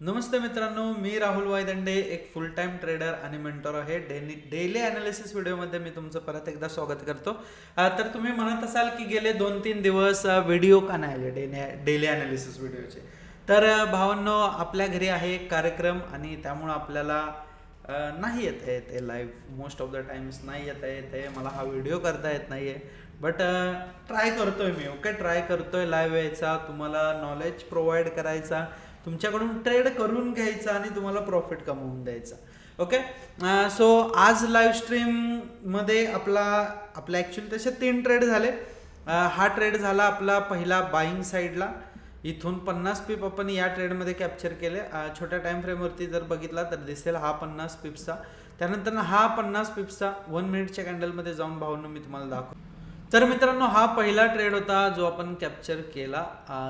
नमस्ते मित्रांनो, मी राहुल वायदंडे, एक फुल time trader आणि मेंटॉर आहे. डेली ॲनालिसिस व्हिडिओमध्ये मी तुमचं परत एकदा स्वागत करतो. तर तुम्ही म्हणत असाल की गेले 2-3 दिवस व्हिडिओ का नाही आले डेली ॲनालिसिस व्हिडिओचे. तर भावांनो, आपल्या घरी आहे एक कार्यक्रम आणि त्यामुळं आपल्याला नाही येत आहे ते live. Most of the times नाही येत आहे ते. मला हा व्हिडिओ करता येत नाही आहे, बट ट्राय करतोय मी. ओके, ट्राय करतोय लाईव्ह यायचा, तुम्हाला नॉलेज प्रोव्हाइड करायचा, तुमच्याकडून ट्रेड करून घ्यायचा आणि तुम्हाला प्रॉफिट कमवून द्यायचा. ओके, सो आज लाईव्ह स्ट्रीममध्ये आपला ॲक्च्युली तसे 3 ट्रेड झाले. हा ट्रेड झाला आपला पहिला बाईंग साईडला. इथून 50 पिप आपण या ट्रेडमध्ये कॅप्चर केले. छोट्या टाइम फ्रेमवरती जर बघितला तर दिसेल हा 50 पिप्सचा. त्यानंतर हा 50 पिप्सचा 1 मिनिटच्या कॅन्डलमध्ये जाऊन भावनं मी तुम्हाला दाखवतो. तर मित्रांनो, हा पहिला ट्रेड होता जो आपण कॅप्चर केला.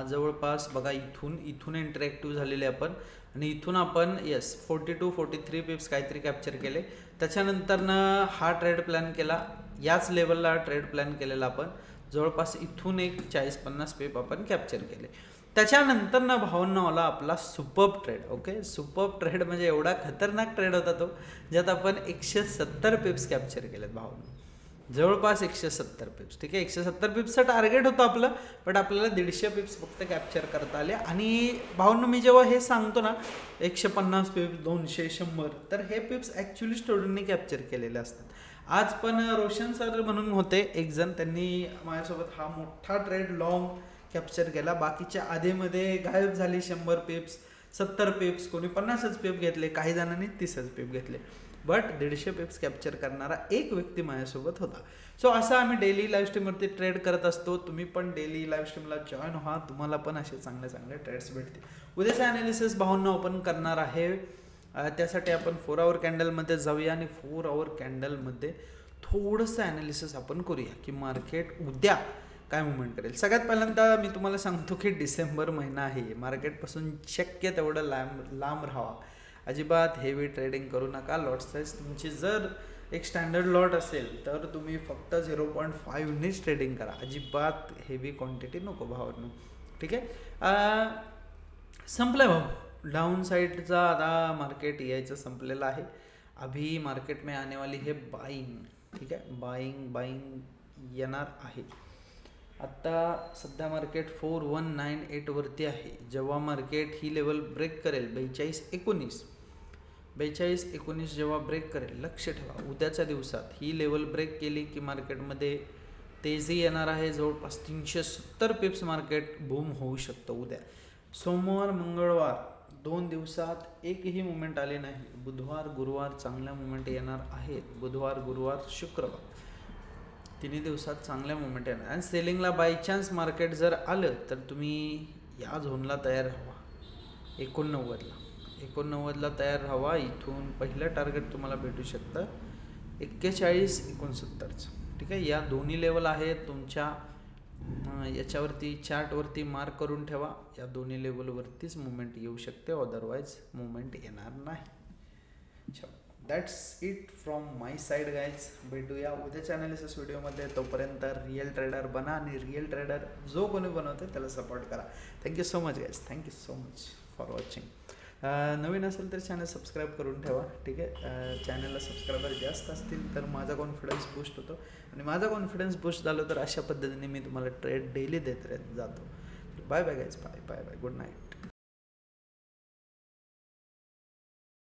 जवळपास बघा, इथून इंटरॅक्टिव्ह झालेले आपण आणि इथून आपण 42-43 पिप्स काहीतरी कॅप्चर केले. त्याच्यानंतरनं हा ट्रेड प्लॅन केला. याच लेवलला ट्रेड प्लॅन केलेला आपण. जवळपास इथून एक 40-50 पिप आपण कॅप्चर केले. त्याच्यानंतर ना भावना आला आपला superb trade. Okay, superb trade म्हणजे एवढा खतरनाक ट्रेड होता तो, ज्यात आपण 170 पिप्स कॅप्चर केलेत भावना. जवळपास 170 पिप्स. ठीक आहे, 170 पिप्सचं टार्गेट होतं आपलं, बट आपल्याला 150 पिप्स फक्त कॅप्चर करता आले. आणि भावना, मी जेव्हा हे सांगतो ना 150 पिप्स, 200, 100, तर हे पिप्स ॲक्च्युली स्टुडंटनी कॅप्चर केलेले असतात. आज पण रोशन सर म्हणून होते एक जण, त्यांनी माझ्यासोबत हा मोठा ट्रेड लॉंग कॅप्चर केला. बाकीच्या आधीमध्ये गायब झाली 100 पिप्स, 70 पिप्स, कोणी 50च पिप घेतले, काही जणांनी 30च पिप घेतले. बट 150 पिप्स कॅप्चर करणारा एक व्यक्ती माझ्यासोबत होता. सो असं आम्ही डेली लाईव्ह स्ट्रीमवरती ट्रेड करत असतो. तुम्ही पण डेली लाईव्ह स्ट्रीमला जॉईन व्हा, तुम्हाला पण असे चांगले चांगले ट्रेड्स भेटतील. उद्याचं ॲनालिसिस भावना ओपन करणार आहे. त्यासाठी आपण 4 आवर कॅन्डलमध्ये जाऊया आणि 4 आवर कॅन्डलमध्ये थोडंसं ॲनालिसिस आपण करूया की मार्केट उद्या काय मुवमेंट करेल. सगळ्यात पहिल्यांदा मी तुम्हाला सांगतो की डिसेंबर महिना आहे, मार्केटपासून शक्य तेवढं लांब राहावा. अजिबात हेवी ट्रेडिंग करू नका. लॉट साईज तुमची जर एक स्टँडर्ड लॉट असेल तर तुम्ही फक्त 0.5नीच ट्रेडिंग करा. अजिबात हेवी क्वांटिटी नको भावांनो. ठीक आहे, संपलं भाऊ. डाऊन साईडचा आता मार्केट यायचं संपलेलं आहे. अभी मार्केट में आने वाली है बाईंग. ठीक आहे, बाईंग येणार आहे. आत्ता सध्या मार्केट 4198 वरती आहे. जेव्हा मार्केट ही लेवल ब्रेक करेल 42-19 जेव्हा ब्रेक करेल, लक्ष ठेवा उद्याच्या दिवसात ही लेवल ब्रेक केली की मार्केटमध्ये तेजी येणार आहे. जवळपास 370 पिप्स मार्केट बूम होऊ शकतं उद्या. सोमवार, मंगळवार 2 दिवसात एकही मुवमेंट आली नाही. बुधवार, गुरुवार चांगल्या मुवमेंट येणार आहेत. बुधवार, गुरुवार, शुक्रवार 3 दिवसात चांगल्या मुवमेंट येणार. आणि सेलिंगला बाय चान्स मार्केट जर आलं तर तुम्ही या झोनला तयार राहा. 89ला तयार राहा. इथून पहिलं टार्गेट तुम्हाला भेटू शकतं 41-69चं. ठीक आहे, या दोन्ही लेवल आहेत तुमच्या याच्यावरती चार्टवरती मार्क करून ठेवा. या दोन्ही लेवलवरतीच मुवमेंट येऊ शकते, अदरवाईज मुवमेंट येणार नाही. That's it from my side guys. भेटूया उद्याच्या ॲनालिसिस व्हिडिओमध्ये. तोपर्यंत रिअल ट्रेडर बना आणि रिअल ट्रेडर जो कोणी बनवते त्याला सपोर्ट करा. Thank you so much guys. Thank you so much for watching. नवीन असेल तर चॅनल सबस्क्राईब करून ठेवा. ठीक आहे, चॅनलला सबस्क्रायबर जास्त असतील तर माझा कॉन्फिडन्स बूस्ट होतो आणि माझा कॉन्फिडन्स बूस्ट झालं तर अशा पद्धतीने मी तुम्हाला ट्रेड डेली देत जातो. Bye bye guys. Bye bye bye. Good night.